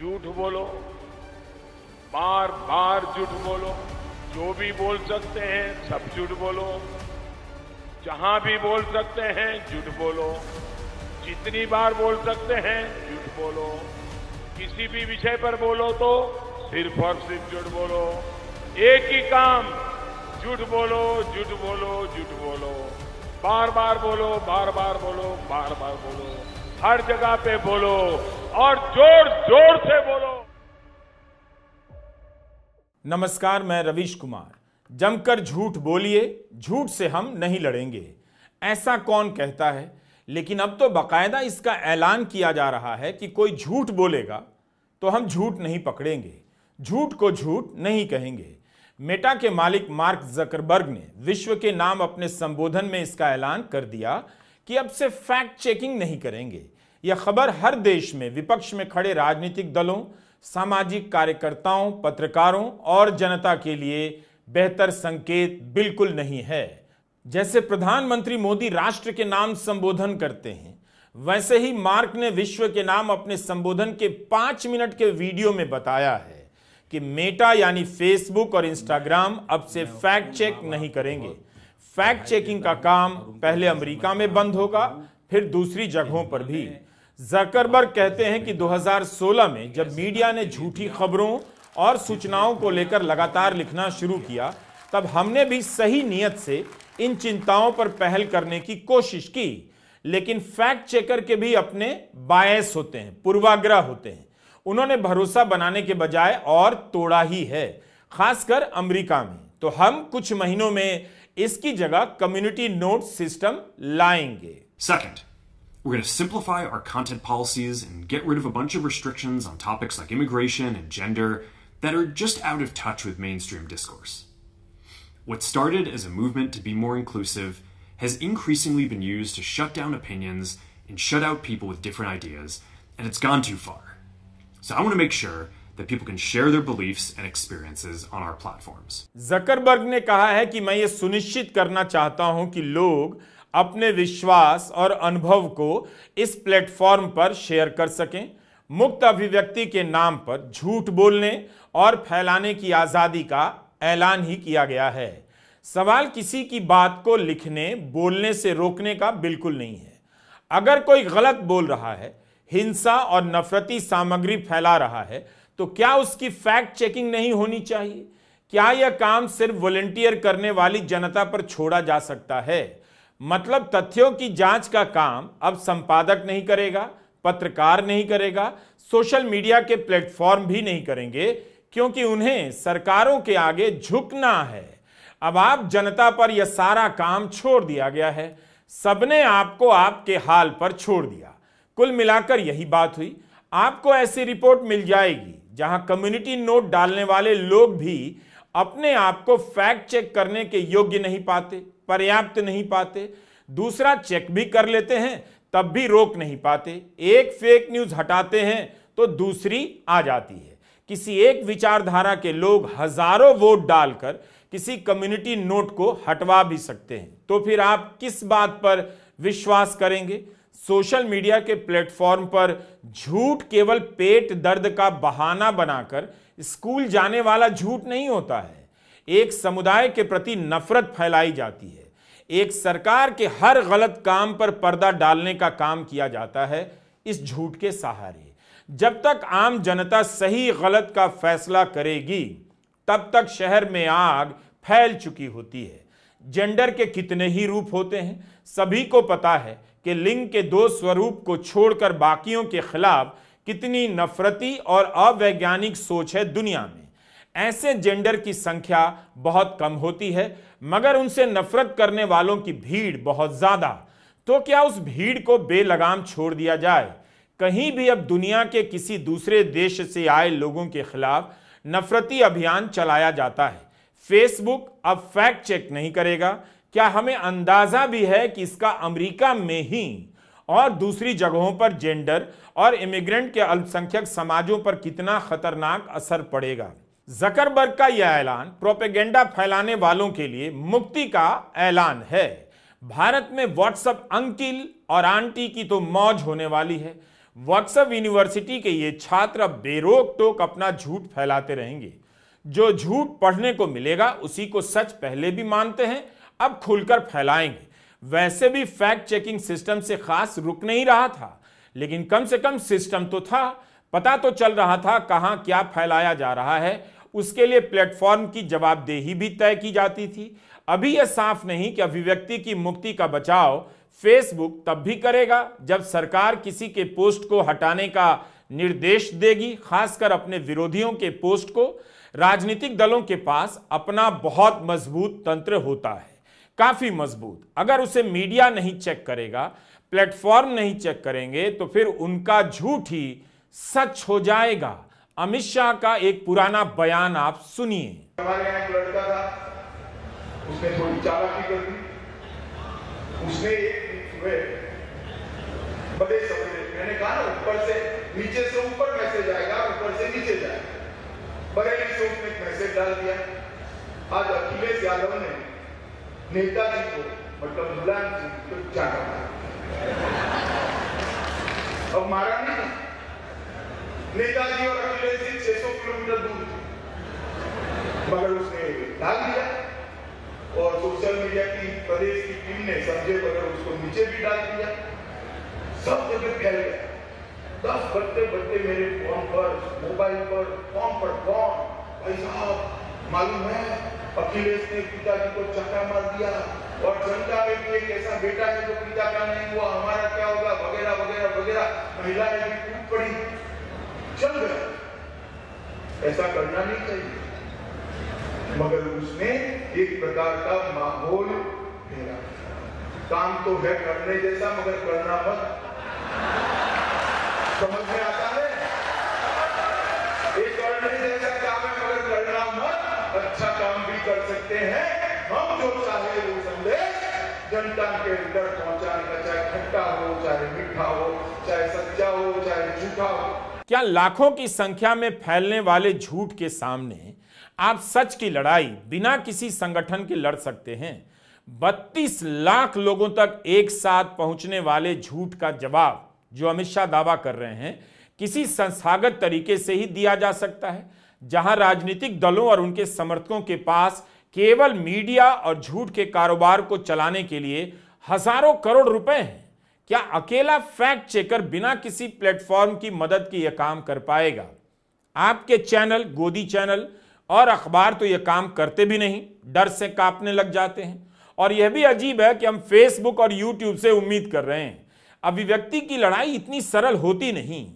झूठ बोलो, बार बार झूठ बोलो, जो भी बोल सकते हैं सब झूठ बोलो, जहां भी बोल सकते हैं झूठ बोलो, जितनी बार बोल सकते हैं झूठ बोलो, किसी भी विषय पर बोलो तो सिर्फ और सिर्फ झूठ बोलो। एक ही काम, झूठ बोलो, झूठ बोलो, झूठ बोलो, बार बार बोलो, बार बार बोलो, बार बार बोलो, हर जगह पे बोलो और जोर जोर से बोलो। नमस्कार, मैं रवीश कुमार। जमकर झूठ बोलिए, झूठ से हम नहीं लड़ेंगे, ऐसा कौन कहता है। लेकिन अब तो बाकायदा इसका ऐलान किया जा रहा है कि कोई झूठ बोलेगा तो हम झूठ नहीं पकड़ेंगे, झूठ को झूठ नहीं कहेंगे। मेटा के मालिक मार्क जकरबर्ग ने विश्व के नाम अपने संबोधन में इसका ऐलान कर दिया कि अब से फैक्ट चेकिंग नहीं करेंगे। यह खबर हर देश में विपक्ष में खड़े राजनीतिक दलों, सामाजिक कार्यकर्ताओं, पत्रकारों और जनता के लिए बेहतर संकेत बिल्कुल नहीं है। जैसे प्रधानमंत्री मोदी राष्ट्र के नाम संबोधन करते हैं, वैसे ही मार्क ने विश्व के नाम अपने संबोधन के 5 मिनट के वीडियो में बताया है कि मेटा यानी फेसबुक और इंस्टाग्राम अब से फैक्ट चेक नहीं करेंगे। फैक्ट चेकिंग का काम पहले अमेरिका में बंद होगा, फिर दूसरी जगहों पर भी। जकरबर्ग कहते हैं कि 2016 में जब मीडिया ने झूठी खबरों और सूचनाओं को लेकर लगातार लिखना शुरू किया, तब हमने भी सही नियत से इन चिंताओं पर पहल करने की कोशिश की। लेकिन फैक्ट चेकर के भी अपने बायस होते हैं, पूर्वाग्रह होते हैं। उन्होंने भरोसा बनाने के बजाय और तोड़ा ही है, खासकर अमेरिका में। तो हम कुछ महीनों में इसकी जगह कम्युनिटी नोट सिस्टम लाएंगे। Second, we're going to simplify our content policies and get rid of a bunch of restrictions on topics like immigration and gender that are just out of touch with mainstream discourse. What started as a movement to be more inclusive has increasingly been used to shut down opinions and shut out people with different ideas, and it's gone too far. So I want to make sure that people can share their beliefs and experiences on our platforms. Zuckerberg ने कहा है कि मैं ये सुनिश्चित करना चाहता हूं कि लोग अपने विश्वास और अनुभव को इस प्लेटफॉर्म पर शेयर कर सकें। मुक्त अभिव्यक्ति के नाम पर झूठ बोलने और फैलाने की आजादी का ऐलान ही किया गया है। सवाल किसी की बात को लिखने, बोलने से रोकने का बिल्कुल नहीं है। अगर कोई गलत बोल रहा है, हिंसा और नफरती सामग्री फैला रहा है, तो क्या उसकी फैक्ट चेकिंग नहीं होनी चाहिए? क्या यह काम सिर्फ वॉलंटियर करने वाली जनता पर छोड़ा जा सकता है? मतलब तथ्यों की जांच का काम अब संपादक नहीं करेगा, पत्रकार नहीं करेगा, सोशल मीडिया के प्लेटफॉर्म भी नहीं करेंगे, क्योंकि उन्हें सरकारों के आगे झुकना है। अब आप जनता पर यह सारा काम छोड़ दिया गया है। सबने आपको आपके हाल पर छोड़ दिया। कुल मिलाकर यही बात हुई। आपको ऐसी रिपोर्ट मिल जाएगी जहां कम्युनिटी नोट डालने वाले लोग भी अपने आप को फैक्ट चेक करने के योग्य नहीं पाते, पर्याप्त नहीं पाते। दूसरा चेक भी कर लेते हैं तब भी रोक नहीं पाते। एक फेक न्यूज हटाते हैं तो दूसरी आ जाती है। किसी एक विचारधारा के लोग हजारों वोट डालकर किसी कम्युनिटी नोट को हटवा भी सकते हैं। तो फिर आप किस बात पर विश्वास करेंगे? सोशल मीडिया के प्लेटफॉर्म पर झूठ केवल पेट दर्द का बहाना बनाकर स्कूल जाने वाला झूठ नहीं होता है। एक समुदाय के प्रति नफरत फैलाई जाती है। एक सरकार के हर गलत काम पर पर्दा डालने का काम किया जाता है इस झूठ के सहारे। जब तक आम जनता सही गलत का फैसला करेगी, तब तक शहर में आग फैल चुकी होती है। जेंडर के कितने ही रूप होते हैं। सभी को पता है कि लिंग के 2 स्वरूप को छोड़कर बाकियों के खिलाफ कितनी नफरती और अवैज्ञानिक सोच है दुनिया में। ऐसे जेंडर की संख्या बहुत कम होती है, मगर उनसे नफरत करने वालों की भीड़ बहुत ज्यादा। तो क्या उस भीड़ को बेलगाम छोड़ दिया जाए? कहीं भी अब दुनिया के किसी दूसरे देश से आए लोगों के खिलाफ नफरती अभियान चलाया जाता है। फेसबुक अब फैक्ट चेक नहीं करेगा। क्या हमें अंदाजा भी है कि इसका अमेरिका में ही और दूसरी जगहों पर जेंडर और इमिग्रेंट के अल्पसंख्यक समाजों पर कितना खतरनाक असर पड़ेगा? जकरबर्ग का यह ऐलान प्रोपेगेंडा फैलाने वालों के लिए मुक्ति का ऐलान है। भारत में व्हाट्सएप अंकिल और आंटी की तो मौज होने वाली है। व्हाट्सएप यूनिवर्सिटी के ये छात्र अब बेरोक टोक अपना झूठ फैलाते रहेंगे। जो झूठ पढ़ने को मिलेगा उसी को सच पहले भी मानते हैं, अब खुलकर फैलाएंगे। वैसे भी फैक्ट चेकिंग सिस्टम से खास रुक नहीं रहा था, लेकिन कम से कम सिस्टम तो था, पता तो चल रहा था कहां क्या फैलाया जा रहा है। उसके लिए प्लेटफॉर्म की जवाबदेही भी तय की जाती थी। अभी यह साफ नहीं कि अभिव्यक्ति की मुक्ति का बचाव फेसबुक तब भी करेगा जब सरकार किसी के पोस्ट को हटाने का निर्देश देगी, खासकर अपने विरोधियों के पोस्ट को। राजनीतिक दलों के पास अपना बहुत मजबूत तंत्र होता है, काफी मजबूत। अगर उसे मीडिया नहीं चेक करेगा, प्लेटफॉर्म नहीं चेक करेंगे, तो फिर उनका झूठ ही सच हो जाएगा। अमित शाह का एक पुराना बयान आप सुनिए। हमारे यहाँ एक लड़का था, उसने थोड़ी चालाकी कर दी। उसने एक बड़े सपने, मैंने कहा ना ऊपर से नीचे से ऊपर मैसेज आएगा, ऊपर से नीचे जाएगा। बरेली से उसने एक मैसेज डाल दिया। आज अखिलेश यादव ने नेताजी को, मतलब मुलायम सिंह को चाटा मारा। अब मारा नहीं, नेताजी और अखिलेश जी 600 किलोमीटर दूर थे, मगर उसने डाल दिया। और सोशल मीडिया की प्रदेश की टीम ने समझे बगैर उसको नीचे भी डाल दिया। सब जगह फैल गया। 10 बजते मेरे फोन पर, मोबाइल पर, फोन पर फोन, भाई साहब मालूम है अखिलेश ने पिताजी को चक्का मार दिया, और जनता में भी एक ऐसा बेटा है जो पिता का नहीं हुआ, हमारा क्या होगा, वगैरह वगैरह वगैरह। महिलाएं भी टूट पड़ी, चल गए। ऐसा करना नहीं चाहिए, मगर उसने एक प्रकार का माहौल फेरा। काम तो है करने जैसा, मगर करना मत। समझ में आता है? एक करने जैसा काम है, मगर करना मत। अच्छा काम भी कर सकते हैं हम, जो चाहे वो संदेश जनता के अंदर पहुंचाने का, चाहे खट्टा हो, चाहे मीठा हो, चाहे सच्चा हो, चाहे झूठा हो। क्या लाखों की संख्या में फैलने वाले झूठ के सामने आप सच की लड़ाई बिना किसी संगठन के लड़ सकते हैं? 32 लाख लोगों तक एक साथ पहुंचने वाले झूठ का जवाब जो अमित शाह दावा कर रहे हैं, किसी संस्थागत तरीके से ही दिया जा सकता है, जहां राजनीतिक दलों और उनके समर्थकों के पास केवल मीडिया और झूठ के कारोबार को चलाने के लिए हजारों करोड़ रुपए हैं। क्या अकेला फैक्ट चेकर बिना किसी प्लेटफॉर्म की मदद के यह काम कर पाएगा? आपके चैनल, गोदी चैनल और अखबार तो यह काम करते भी नहीं, डर से कांपने लग जाते हैं। और यह भी अजीब है कि हम फेसबुक और यूट्यूब से उम्मीद कर रहे हैं। अभिव्यक्ति की लड़ाई इतनी सरल होती नहीं।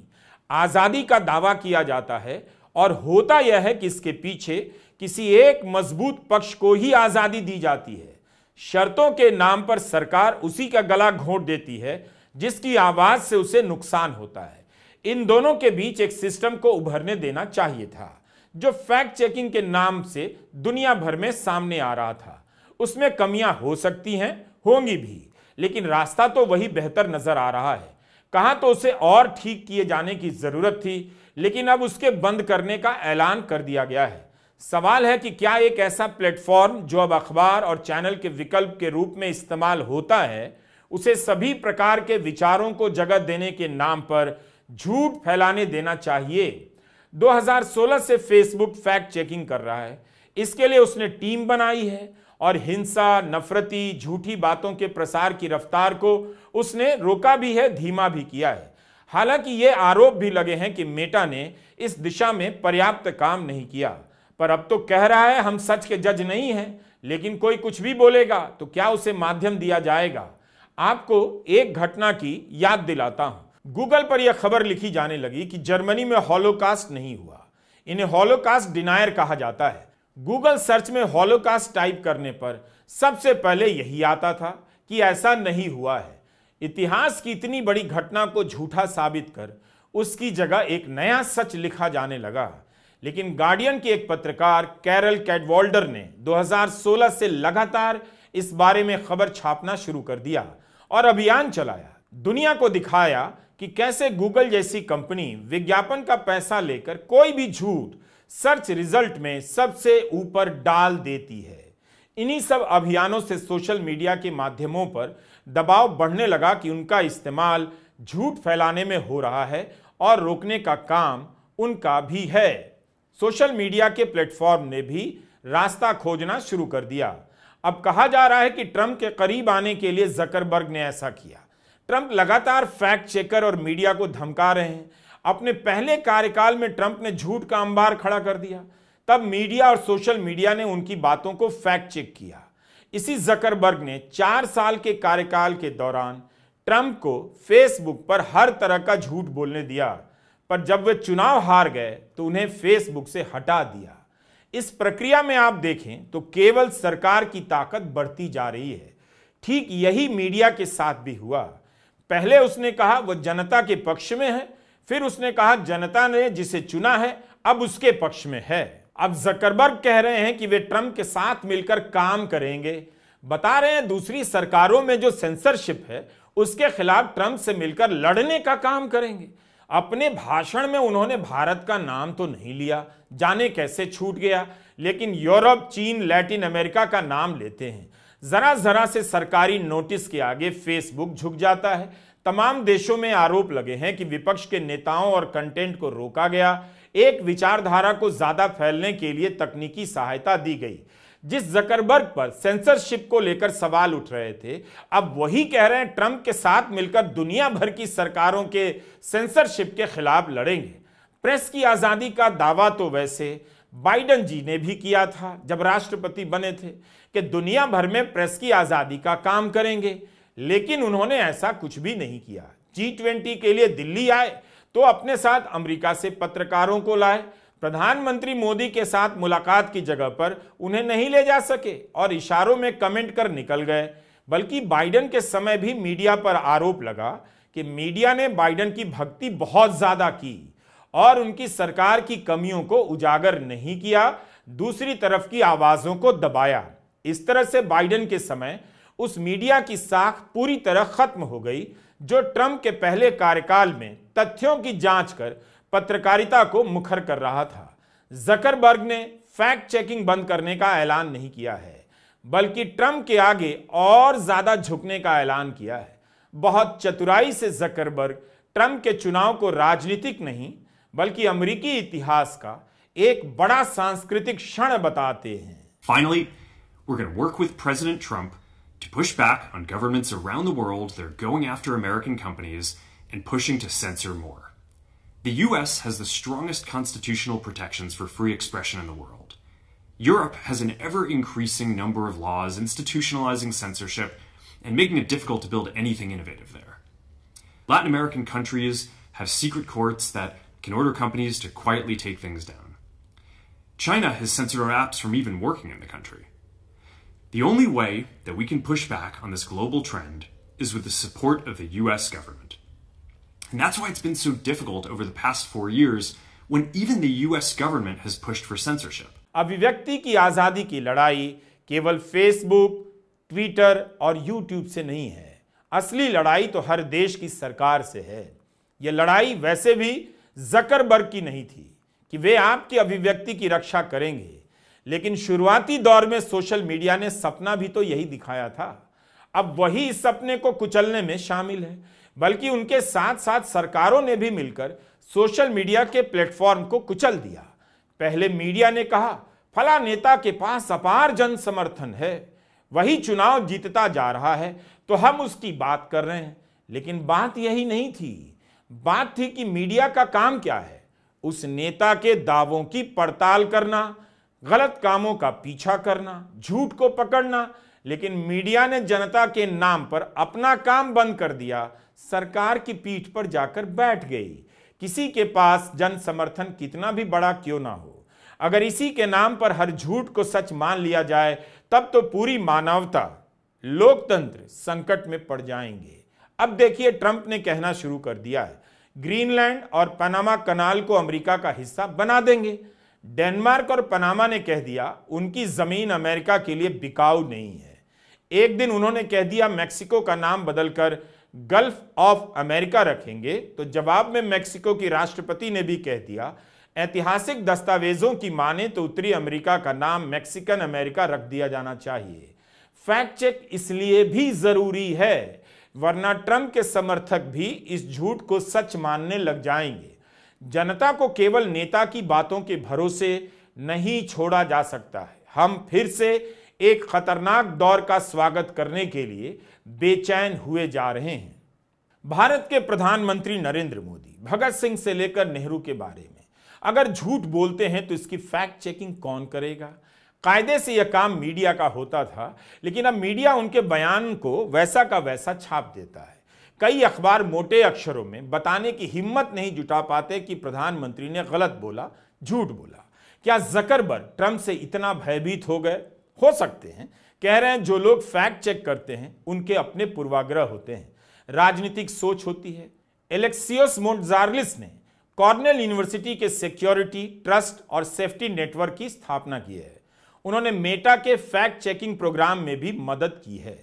आजादी का दावा किया जाता है और होता यह है कि इसके पीछे किसी एक मजबूत पक्ष को ही आजादी दी जाती है। शर्तों के नाम पर सरकार उसी का गला घोंट देती है जिसकी आवाज से उसे नुकसान होता है। इन दोनों के बीच एक सिस्टम को उभरने देना चाहिए था, जो फैक्ट चेकिंग के नाम से दुनिया भर में सामने आ रहा था। उसमें कमियां हो सकती हैं, होंगी भी, लेकिन रास्ता तो वही बेहतर नजर आ रहा है। कहां तो उसे और ठीक किए जाने की जरूरत थी, लेकिन अब उसके बंद करने का ऐलान कर दिया गया है। सवाल है कि क्या एक ऐसा प्लेटफॉर्म जो अब अखबार और चैनल के विकल्प के रूप में इस्तेमाल होता है, उसे सभी प्रकार के विचारों को जगह देने के नाम पर झूठ फैलाने देना चाहिए? 2016 से फेसबुक फैक्ट चेकिंग कर रहा है। इसके लिए उसने टीम बनाई है और हिंसा, नफरती, झूठी बातों के प्रसार की रफ्तार को उसने रोका भी है, धीमा भी किया है। हालांकि ये आरोप भी लगे हैं कि मेटा ने इस दिशा में पर्याप्त काम नहीं किया, पर अब तो कह रहा है हम सच के जज नहीं हैं, लेकिन कोई कुछ भी बोलेगा तो क्या उसे माध्यम दिया जाएगा? आपको एक घटना की याद दिलाता हूं। गूगल पर यह खबर लिखी जाने लगी कि जर्मनी में हॉलोकास्ट नहीं हुआ। इन्हें हॉलोकास्ट डिनायर कहा जाता है। गूगल सर्च में हॉलोकास्ट टाइप करने पर सबसे पहले यही आता था कि ऐसा नहीं हुआ है। इतिहास की इतनी बड़ी घटना को झूठा साबित कर उसकी जगह एक नया सच लिखा जाने लगा। लेकिन गार्डियन के एक पत्रकार कैरल कैडवाल्डर ने 2016 से लगातार इस बारे में खबर छापना शुरू कर दिया और अभियान चलाया। दुनिया को दिखाया कि कैसे गूगल जैसी कंपनी विज्ञापन का पैसा लेकर कोई भी झूठ सर्च रिजल्ट में सबसे ऊपर डाल देती है। इन्हीं सब अभियानों से सोशल मीडिया के माध्यमों पर दबाव बढ़ने लगा कि उनका इस्तेमाल झूठ फैलाने में हो रहा है और रोकने का काम उनका भी है। सोशल मीडिया के प्लेटफॉर्म ने भी रास्ता खोजना शुरू कर दिया। अब कहा जा रहा है कि ट्रंप के करीब आने के लिए जकरबर्ग ने ऐसा किया। ट्रंप लगातार फैक्ट चेकर और मीडिया को धमका रहे हैं। अपने पहले कार्यकाल में ट्रंप ने झूठ का अंबार खड़ा कर दिया, तब मीडिया और सोशल मीडिया ने उनकी बातों को फैक्ट चेक किया। इसी जकरबर्ग ने 4 साल के कार्यकाल के दौरान ट्रंप को फेसबुक पर हर तरह का झूठ बोलने दिया, पर जब वे चुनाव हार गए तो उन्हें फेसबुक से हटा दिया। इस प्रक्रिया में आप देखें तो केवल सरकार की ताकत बढ़ती जा रही है। ठीक यही मीडिया के साथ भी हुआ। पहले उसने कहा वो जनता के पक्ष में है, फिर उसने कहा जनता ने जिसे चुना है अब उसके पक्ष में है। अब जकरबर्ग कह रहे हैं कि वे ट्रंप के साथ मिलकर काम करेंगे। बता रहे हैं दूसरी सरकारों में जो सेंसरशिप है उसके खिलाफ ट्रंप से मिलकर लड़ने का काम करेंगे। अपने भाषण में उन्होंने भारत का नाम तो नहीं लिया, जाने कैसे छूट गया, लेकिन यूरोप, चीन, लैटिन अमेरिका का नाम लेते हैं। जरा जरा से सरकारी नोटिस के आगे फेसबुक झुक जाता है। तमाम देशों में आरोप लगे हैं कि विपक्ष के नेताओं और कंटेंट को रोका गया, एक विचारधारा को ज्यादा फैलने के लिए तकनीकी सहायता दी गई। जिस जकरबर्ग पर सेंसरशिप को लेकर सवाल उठ रहे थे, अब वही कह रहे हैं ट्रंप के साथ मिलकर दुनिया भर की सरकारों के सेंसरशिप के खिलाफ लड़ेंगे। प्रेस की आजादी का दावा तो वैसे बाइडेन जी ने भी किया था जब राष्ट्रपति बने थे कि दुनिया भर में प्रेस की आजादी का काम करेंगे, लेकिन उन्होंने ऐसा कुछ भी नहीं किया। G20 के लिए दिल्ली आए तो अपने साथ अमेरिका से पत्रकारों को लाए। प्रधानमंत्री मोदी के साथ मुलाकात की जगह पर उन्हें नहीं ले जा सके और इशारों में कमेंट कर निकल गए। बल्कि बाइडेन के समय भी मीडिया पर आरोप लगा कि मीडिया ने बाइडेन की भक्ति बहुत ज्यादा की और उनकी सरकार की कमियों को उजागर नहीं किया, दूसरी तरफ की आवाजों को दबाया। इस तरह से बाइडेन के समय उस मीडिया की साख पूरी तरह खत्म हो गई जो ट्रंप के पहले कार्यकाल में तथ्यों की जांच कर पत्रकारिता को मुखर कर रहा था। जकरबर्ग ने फैक्ट चेकिंग बंद करने का ऐलान नहीं किया है, बल्कि ट्रंप के आगे और ज्यादा झुकने का ऐलान किया है। बहुत चतुराई से जकरबर्ग ट्रंप के चुनाव को राजनीतिक नहीं बल्कि अमेरिकी इतिहास का एक बड़ा सांस्कृतिक क्षण बताते हैं। Finally, we're going to work with President Trump to push back on governments around the world that are going after American companies and pushing to censor more. The US has the strongest constitutional protections for free expression in the world. Europe has an ever-increasing number of laws institutionalizing censorship and making it difficult to build anything innovative there. Latin American countries have secret courts that can order companies to quietly take things down. China has censored our apps from even working in the country. The only way that we can push back on this global trend is with the support of the US government. And that's why it's been so difficult over the past 4 years when even the US government has pushed for censorship. अभिव्यक्ति की आजादी की लड़ाई केवल Facebook, Twitter और YouTube से नहीं है। असली लड़ाई तो हर देश की सरकार से है। यह लड़ाई वैसे भी जकरबर्ग की नहीं थी कि वे आपकी अभिव्यक्ति की रक्षा करेंगे, लेकिन शुरुआती दौर में सोशल मीडिया ने सपना भी तो यही दिखाया था। अब वही इस सपने को कुचलने में शामिल है, बल्कि उनके साथ साथ सरकारों ने भी मिलकर सोशल मीडिया के प्लेटफॉर्म को कुचल दिया। पहले मीडिया ने कहा फला नेता के पास अपार जन समर्थन है, वही चुनाव जीतता जा रहा है तो हम उसकी बात कर रहे हैं। लेकिन बात यही नहीं थी। बात थी कि मीडिया का काम क्या है, उस नेता के दावों की पड़ताल करना, गलत कामों का पीछा करना, झूठ को पकड़ना। लेकिन मीडिया ने जनता के नाम पर अपना काम बंद कर दिया, सरकार की पीठ पर जाकर बैठ गई। किसी के पास जन समर्थन कितना भी बड़ा क्यों ना हो, अगर इसी के नाम पर हर झूठ को सच मान लिया जाए तब तो पूरी मानवता, लोकतंत्र संकट में पड़ जाएंगे। अब देखिए ट्रंप ने कहना शुरू कर दिया है ग्रीनलैंड और पनामा कनाल को अमेरिका का हिस्सा बना देंगे। डेनमार्क और पनामा ने कह दिया उनकी जमीन अमेरिका के लिए बिकाऊ नहीं है। एक दिन उन्होंने कह दिया मैक्सिको का नाम बदलकर गल्फ ऑफ अमेरिका रखेंगे, तो जवाब में मैक्सिको की राष्ट्रपति ने भी कह दिया ऐतिहासिक दस्तावेजों की माने तो उत्तरी अमेरिका का नाम मैक्सिकन अमेरिका रख दिया जाना चाहिए। फैक्ट चेक इसलिए भी जरूरी है वरना ट्रंप के समर्थक भी इस झूठ को सच मानने लग जाएंगे। जनता को केवल नेता की बातों के भरोसे नहीं छोड़ा जा सकता है। हम फिर से एक खतरनाक दौर का स्वागत करने के लिए बेचैन हुए जा रहे हैं। भारत के प्रधानमंत्री नरेंद्र मोदी भगत सिंह से लेकर नेहरू के बारे में अगर झूठ बोलते हैं तो इसकी फैक्ट चेकिंग कौन करेगा? कायदे से यह काम मीडिया का होता था, लेकिन अब मीडिया उनके बयान को वैसा का वैसा छाप देता है। कई अखबार मोटे अक्षरों में बताने की हिम्मत नहीं जुटा पाते कि प्रधानमंत्री ने गलत बोला, झूठ बोला। क्या जकरबर्ग ट्रंप से इतना भयभीत हो गए? हो सकते हैं। कह रहे हैं जो लोग फैक्ट चेक करते हैं उनके अपने पूर्वाग्रह होते हैं, राजनीतिक सोच होती है। एलेक्सियोस मोंजार्लिस ने कॉर्नेल यूनिवर्सिटी के सिक्योरिटी, ट्रस्ट और सेफ्टी नेटवर्क की स्थापना की है। उन्होंने मेटा के फैक्ट चेकिंग प्रोग्राम में भी मदद की है।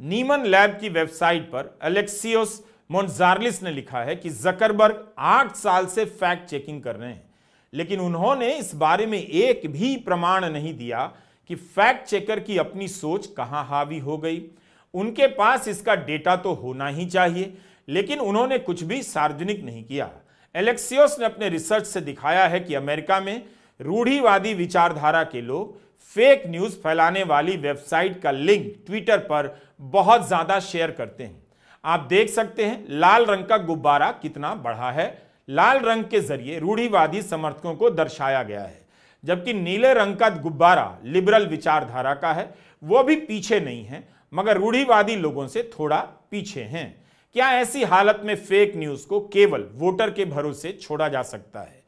नीमन लैब की वेबसाइट पर एलेक्सियोस मोंजार्लिस ने लिखा है कि जकरबर्ग 8 साल से फैक्ट चेकिंग कर रहे हैं, लेकिन उन्होंने इस बारे में एक भी प्रमाण नहीं दिया कि फैक्ट चेकर की अपनी सोच कहां हावी हो गई। उनके पास इसका डेटा तो होना ही चाहिए, लेकिन उन्होंने कुछ भी सार्वजनिक नहीं किया। एलेक्सियोस ने अपने रिसर्च से दिखाया है कि अमेरिका में रूढ़िवादी विचारधारा के लोग फेक न्यूज फैलाने वाली वेबसाइट का लिंक ट्विटर पर बहुत ज्यादा शेयर करते हैं। आप देख सकते हैं लाल रंग का गुब्बारा कितना बढ़ा है। लाल रंग के जरिए रूढ़िवादी समर्थकों को दर्शाया गया है, जबकि नीले रंग का गुब्बारा लिबरल विचारधारा का है। वो भी पीछे नहीं है, मगर रूढ़िवादी लोगों से थोड़ा पीछे हैं। क्या ऐसी हालत में फेक न्यूज को केवल वोटर के भरोसे छोड़ा जा सकता है?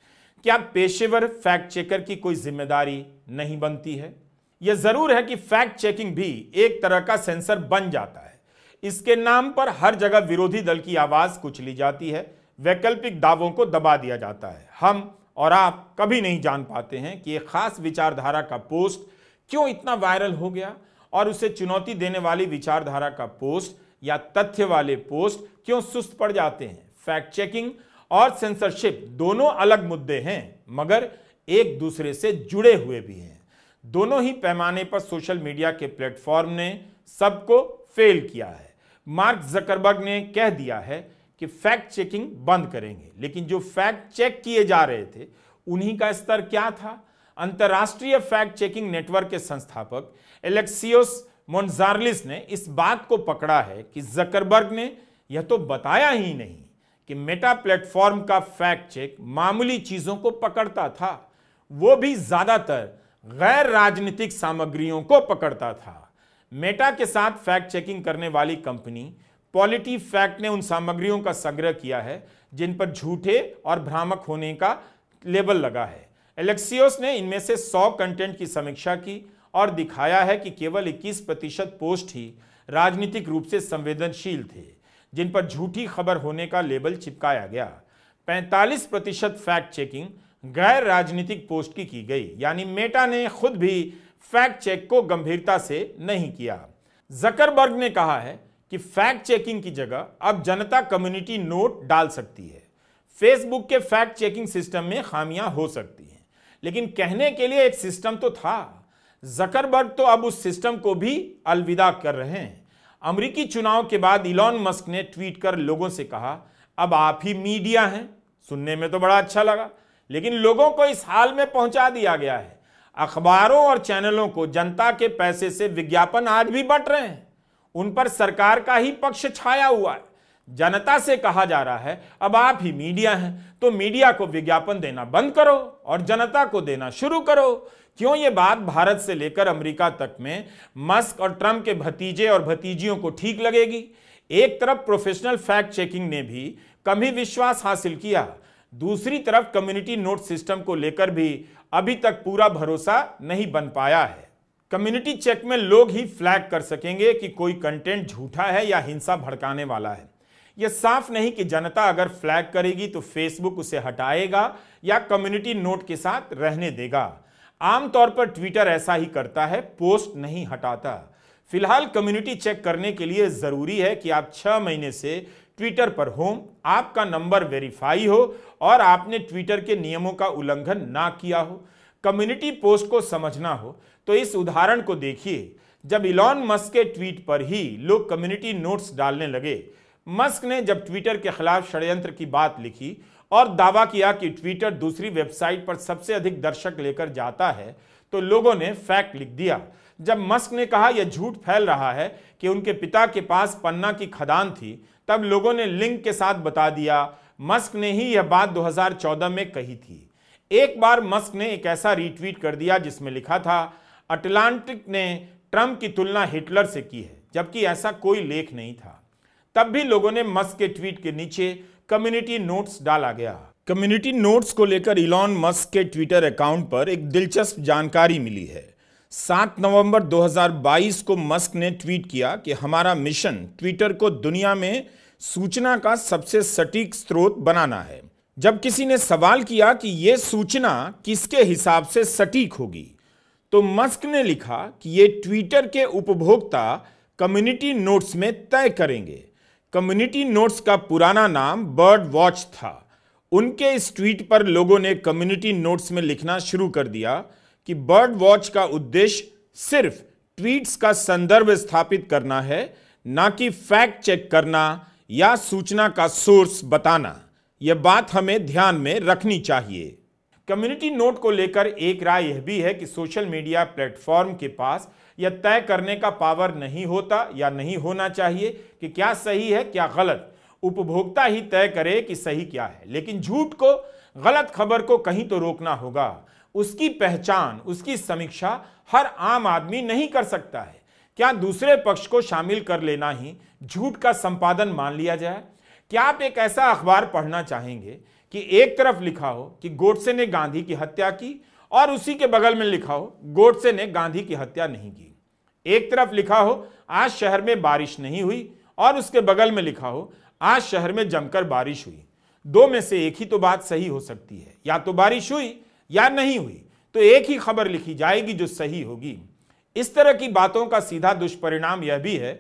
क्या पेशेवर फैक्ट चेकर की कोई जिम्मेदारी नहीं बनती है? यह जरूर है कि फैक्ट चेकिंग भी एक तरह का सेंसर बन जाता है। इसके नाम पर हर जगह विरोधी दल की आवाज कुचली जाती है, वैकल्पिक दावों को दबा दिया जाता है। हम और आप कभी नहीं जान पाते हैं कि एक खास विचारधारा का पोस्ट क्यों इतना वायरल हो गया और उसे चुनौती देने वाली विचारधारा का पोस्ट या तथ्य वाले पोस्ट क्यों सुस्त पड़ जाते हैं। फैक्ट चेकिंग और सेंसरशिप दोनों अलग मुद्दे हैं, मगर एक दूसरे से जुड़े हुए भी हैं। दोनों ही पैमाने पर सोशल मीडिया के प्लेटफॉर्म ने सबको फेल किया है। मार्क जकरबर्ग ने कह दिया है कि फैक्ट चेकिंग बंद करेंगे, लेकिन जो फैक्ट चेक किए जा रहे थे उन्हीं का स्तर क्या था? अंतर्राष्ट्रीय फैक्ट चेकिंग नेटवर्क के संस्थापक एलेक्सियोस मोंजार्लिस ने इस बात को पकड़ा है कि जकरबर्ग ने यह तो बताया ही नहीं कि मेटा प्लेटफॉर्म का फैक्ट चेक मामूली चीजों को पकड़ता था, वो भी ज्यादातर गैर राजनीतिक सामग्रियों को पकड़ता था। मेटा के साथ फैक्ट चेकिंग करने वाली कंपनी पॉलिटी फैक्ट ने उन सामग्रियों का संग्रह किया है जिन पर झूठे और भ्रामक होने का लेबल लगा है। एलेक्सियोस ने इनमें से 100 कंटेंट की समीक्षा की और दिखाया है कि केवल 21% पोस्ट ही राजनीतिक रूप से संवेदनशील थे, जिन पर झूठी खबर होने का लेबल चिपकाया गया। 45% फैक्ट चेकिंग गैर राजनीतिक पोस्ट की गई, यानी मेटा ने खुद भी फैक्ट चेक को गंभीरता से नहीं किया। जकरबर्ग ने कहा है कि फैक्ट चेकिंग की जगह अब जनता कम्युनिटी नोट डाल सकती है। फेसबुक के फैक्ट चेकिंग सिस्टम में खामियां हो सकती हैं, लेकिन कहने के लिए एक सिस्टम तो था। जकरबर्ग तो अब उस सिस्टम को भी अलविदा कर रहे हैं। अमेरिकी चुनाव के बाद इलॉन मस्क ने ट्वीट कर लोगों से कहा, अब आप ही मीडिया हैं। सुनने में तो बड़ा अच्छा लगा, लेकिन लोगों को इस हाल में पहुंचा दिया गया है। अखबारों और चैनलों को जनता के पैसे से विज्ञापन आज भी बंट रहे हैं, उन पर सरकार का ही पक्ष छाया हुआ है। जनता से कहा जा रहा है, अब आप ही मीडिया हैं, तो मीडिया को विज्ञापन देना बंद करो और जनता को देना शुरू करो। क्यों ये बात भारत से लेकर अमेरिका तक में मस्क और ट्रंप के भतीजे और भतीजियों को ठीक लगेगी? एक तरफ प्रोफेशनल फैक्ट चेकिंग ने भी कम ही विश्वास हासिल किया, दूसरी तरफ कम्युनिटी नोट सिस्टम को लेकर भी अभी तक पूरा भरोसा नहीं बन पाया है। कम्युनिटी चेक में लोग ही फ्लैग कर सकेंगे कि कोई कंटेंट झूठा है या हिंसा भड़काने वाला है। यह साफ नहीं कि जनता अगर फ्लैग करेगी तो फेसबुक उसे हटाएगा या कम्युनिटी नोट के साथ रहने देगा। आमतौर पर ट्विटर ऐसा ही करता है, पोस्ट नहीं हटाता। फिलहाल कम्युनिटी चेक करने के लिए जरूरी है कि आप 6 महीने से ट्विटर पर हो, आपका नंबर वेरीफाई हो और आपने ट्विटर के नियमों का उल्लंघन ना किया हो। कम्युनिटी पोस्ट को समझना हो तो इस उदाहरण को देखिए। जब इलॉन मस्क के ट्वीट पर ही लोग कम्युनिटी नोट्स डालने लगे, मस्क ने जब ट्विटर के खिलाफ षड्यंत्र की बात लिखी और दावा किया कि ट्विटर दूसरी वेबसाइट पर सबसे अधिक दर्शक लेकर जाता है, तो लोगों ने फैक्ट लिख दिया। जब मस्क ने कहा यह झूठ फैल रहा है कि उनके पिता के पास पन्ना की खदान थी, तब लोगों ने लिंक के साथ बता दिया मस्क ने ही यह बात 2014 में कही थी। एक बार मस्क ने एक ऐसा रीट्वीट कर दिया जिसमें लिखा था अटलांटिक ने ट्रंप की तुलना हिटलर से की है, जबकि ऐसा कोई लेख नहीं था। तब भी लोगों ने मस्क के ट्वीट के नीचे कम्युनिटी नोट्स डाला गया। कम्युनिटी नोट्स को लेकर इलॉन मस्क के ट्विटर अकाउंट पर एक दिलचस्प जानकारी मिली है। 7 नवंबर 2022 को मस्क ने ट्वीट किया कि हमारा मिशन ट्विटर को दुनिया में सूचना का सबसे सटीक स्रोत बनाना है। जब किसी ने सवाल किया कि यह सूचना किसके हिसाब से सटीक होगी, तो मस्क ने लिखा कि ये ट्विटर के उपभोक्ता कम्युनिटी नोट्स में तय करेंगे। कम्युनिटी नोट्स का पुराना नाम बर्ड वॉच था। उनके इस ट्वीट पर लोगों ने कम्युनिटी नोट्स में लिखना शुरू कर दिया कि बर्ड वॉच का उद्देश्य सिर्फ ट्वीट्स का संदर्भ स्थापित करना है, ना कि फैक्ट चेक करना या सूचना का सोर्स बताना। यह बात हमें ध्यान में रखनी चाहिए। कम्युनिटी नोट को लेकर एक राय यह भी है कि सोशल मीडिया प्लेटफॉर्म के पास यह तय करने का पावर नहीं होता या नहीं होना चाहिए कि क्या सही है क्या गलत। उपभोक्ता ही तय करे कि सही क्या है, लेकिन झूठ को, गलत खबर को कहीं तो रोकना होगा। उसकी पहचान, उसकी समीक्षा हर आम आदमी नहीं कर सकता है। क्या दूसरे पक्ष को शामिल कर लेना ही झूठ का संपादन मान लिया जाए? क्या आप एक ऐसा अखबार पढ़ना चाहेंगे कि एक तरफ लिखा हो कि गोडसे ने गांधी की हत्या की और उसी के बगल में लिखा हो गोडसे ने गांधी की हत्या नहीं की? एक तरफ लिखा हो आज शहर में बारिश नहीं हुई और उसके बगल में लिखा हो आज शहर में जमकर बारिश हुई। दो में से एक ही तो बात सही हो सकती है, या तो बारिश हुई या नहीं हुई, तो एक ही खबर लिखी जाएगी जो सही होगी। इस तरह की बातों का सीधा दुष्परिणाम यह भी है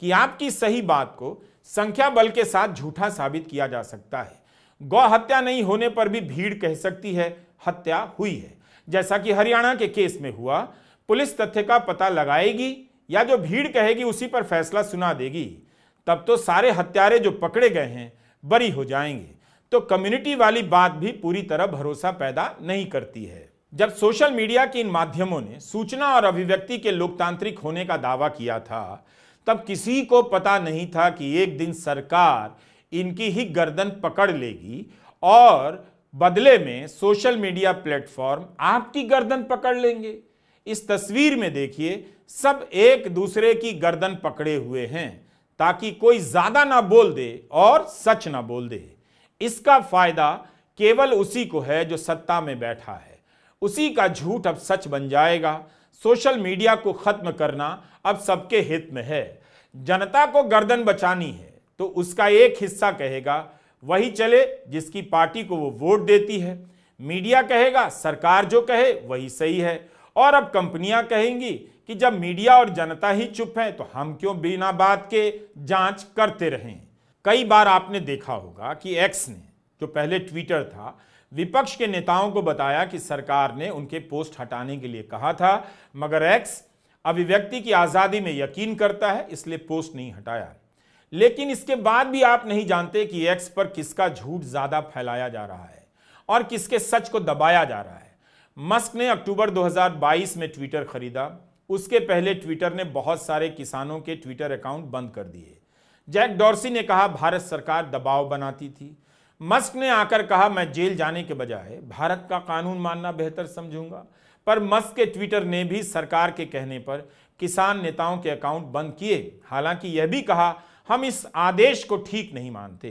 कि आपकी सही बात को संख्या बल के साथ झूठा साबित किया जा सकता है। गौ हत्या नहीं होने पर भी भीड़ कह सकती है हत्या हुई है, जैसा कि हरियाणा के केस में हुआ। पुलिस तथ्य का पता लगाएगी या जो भीड़ कहेगी उसी पर फैसला सुना देगी, तब तो सारे हत्यारे जो पकड़े गए हैं बरी हो जाएंगे। तो कम्युनिटी वाली बात भी पूरी तरह भरोसा पैदा नहीं करती है। जब सोशल मीडिया के इन माध्यमों ने सूचना और अभिव्यक्ति के लोकतांत्रिक होने का दावा किया था, तब किसी को पता नहीं था कि एक दिन सरकार इनकी ही गर्दन पकड़ लेगी और बदले में सोशल मीडिया प्लेटफॉर्म आपकी गर्दन पकड़ लेंगे। इस तस्वीर में देखिए, सब एक दूसरे की गर्दन पकड़े हुए हैं ताकि कोई ज्यादा ना बोल दे और सच ना बोल दे। इसका फायदा केवल उसी को है जो सत्ता में बैठा है। उसी का झूठ अब सच बन जाएगा। सोशल मीडिया को खत्म करना अब सबके हित में है। जनता को गर्दन बचानी है तो उसका एक हिस्सा कहेगा वही चले जिसकी पार्टी को वो वोट देती है। मीडिया कहेगा सरकार जो कहे वही सही है, और अब कंपनियां कहेंगी कि जब मीडिया और जनता ही चुप है तो हम क्यों बिना बात के जांच करते रहें। कई बार आपने देखा होगा कि एक्स ने, जो पहले ट्विटर था, विपक्ष के नेताओं को बताया कि सरकार ने उनके पोस्ट हटाने के लिए कहा था, मगर एक्स अभिव्यक्ति की आजादी में यकीन करता है इसलिए पोस्ट नहीं हटाया। लेकिन इसके बाद भी आप नहीं जानते कि एक्स पर किसका झूठ ज्यादा फैलाया जा रहा है और किसके सच को दबाया जा रहा है। मस्क ने अक्टूबर 2022 में ट्विटर खरीदा। उसके पहले ट्विटर ने बहुत सारे किसानों के ट्विटर अकाउंट बंद कर दिए। जैक डॉर्सी ने कहा भारत सरकार दबाव बनाती थी। मस्क ने आकर कहा मैं जेल जाने के बजाय भारत का कानून मानना बेहतर समझूंगा। पर मस्क के ट्विटर ने भी सरकार के कहने पर किसान नेताओं के अकाउंट बंद किए। हालांकि यह भी कहा हम इस आदेश को ठीक नहीं मानते।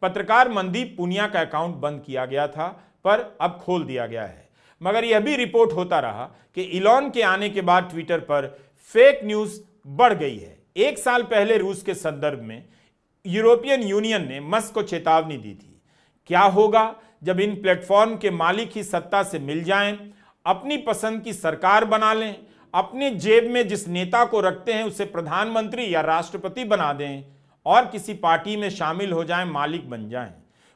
पत्रकार मनदीप पुनिया का अकाउंट बंद किया गया था पर अब खोल दिया गया है। मगर यह भी रिपोर्ट होता रहा कि इलॉन के आने के बाद ट्विटर पर फेक न्यूज बढ़ गई है। एक साल पहले रूस के संदर्भ में यूरोपियन यूनियन ने मस्क को चेतावनी दी थी। क्या होगा जब इन प्लेटफॉर्म के मालिक ही सत्ता से मिल जाएं, अपनी पसंद की सरकार बना लें, अपने जेब में जिस नेता को रखते हैं उसे प्रधानमंत्री या राष्ट्रपति बना दें और किसी पार्टी में शामिल हो जाएं, मालिक बन जाएं,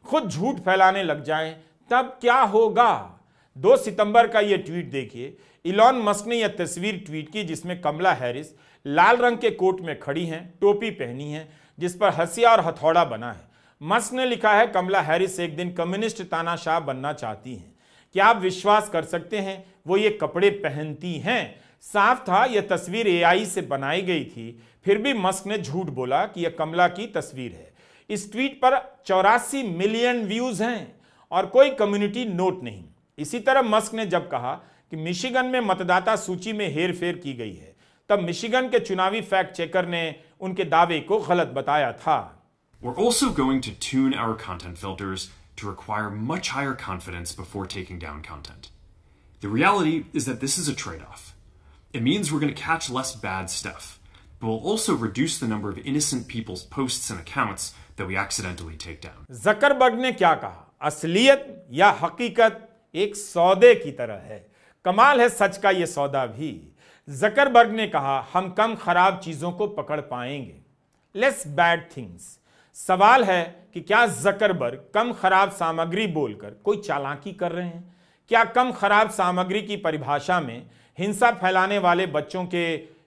खुद झूठ फैलाने लग जाएं, तब क्या होगा? 2 सितंबर का यह ट्वीट देखिए। इलॉन मस्क ने यह तस्वीर ट्वीट की जिसमें कमला हैरिस लाल रंग के कोट में खड़ी हैं, टोपी पहनी है जिस पर हंसिया और हथौड़ा बना है। मस्क ने लिखा है, कमला हैरिस एक दिन कम्युनिस्ट तानाशाह बनना चाहती हैं। क्या आप विश्वास कर सकते हैं वो ये कपड़े पहनती हैं? साफ था यह तस्वीर एआई से बनाई गई थी, फिर भी मस्क ने झूठ बोला कि यह कमला की तस्वीर है। इस ट्वीट पर 84 मिलियन व्यूज हैं और कोई कम्युनिटी नोट नहीं। इसी तरह मस्क ने जब कहा कि मिशिगन में मतदाता सूची में हेरफेर की गई है, तब मिशिगन के चुनावी फैक्ट चेकर ने उनके दावे को गलत बताया था। We're also going to tune our content filters to require much higher confidence before taking down content. The reality is that this is a trade-off. It means we're going to catch less bad stuff, but we'll also reduce the number of innocent people's posts and accounts that we accidentally take down. Zuckerberg ने क्या कहा? असलियत या हकीकत एक सौदे की तरह है। कमाल है सच का यह सौदा भी। जकरबर्ग ने कहा, हम कम खराब चीजों को पकड़ पाएंगे, लेस बैड थिंग्स। सवाल है कि क्या जकरबर्ग कम खराब सामग्री बोलकर कोई चालाकी कर रहे हैं? क्या कम खराब सामग्री की परिभाषा में हिंसा फैलाने वाले बच्चों के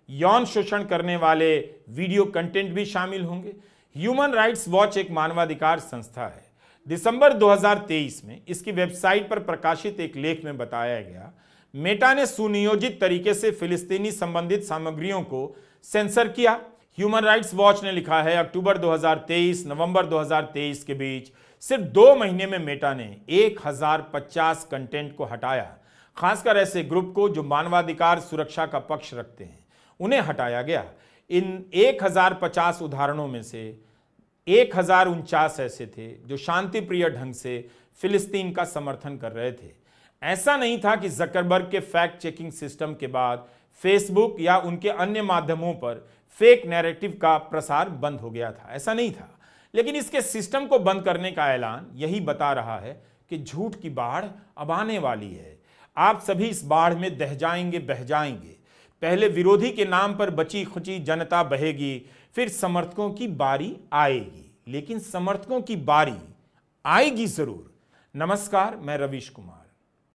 यौन शोषण करने वाले वीडियो कंटेंट भी शामिल होंगे? ह्यूमन राइट्स वॉच एक मानवाधिकार संस्था है। दिसंबर 2023 में इसकी वेबसाइट पर प्रकाशित एक लेख में बताया गया, मेटा ने सुनियोजित तरीके से फिलिस्तीनी संबंधित सामग्रियों को सेंसर किया। ह्यूमन राइट्स वॉच ने लिखा है, अक्टूबर 2023 नवंबर 2023 के बीच सिर्फ 2 महीने में मेटा ने 1050 कंटेंट को हटाया। खासकर ऐसे ग्रुप को जो मानवाधिकार सुरक्षा का पक्ष रखते हैं, उन्हें हटाया गया। इन 1050 उदाहरणों में से 1049 ऐसे थे जो शांतिप्रिय ढंग से फिलिस्तीन का समर्थन कर रहे थे। ऐसा नहीं था कि जकरबर्ग के फैक्ट चेकिंग सिस्टम के बाद फेसबुक या उनके अन्य माध्यमों पर फेक नैरेटिव का प्रसार बंद हो गया था, ऐसा नहीं था। लेकिन इसके सिस्टम को बंद करने का ऐलान यही बता रहा है कि झूठ की बाढ़ अब आने वाली है। आप सभी इस बाढ़ में बह जाएंगे। पहले विरोधी के नाम पर बची खुची जनता बहेगी, फिर समर्थकों की बारी आएगी। लेकिन समर्थकों की बारी आएगी जरूर। नमस्कार, मैं रवीश कुमार।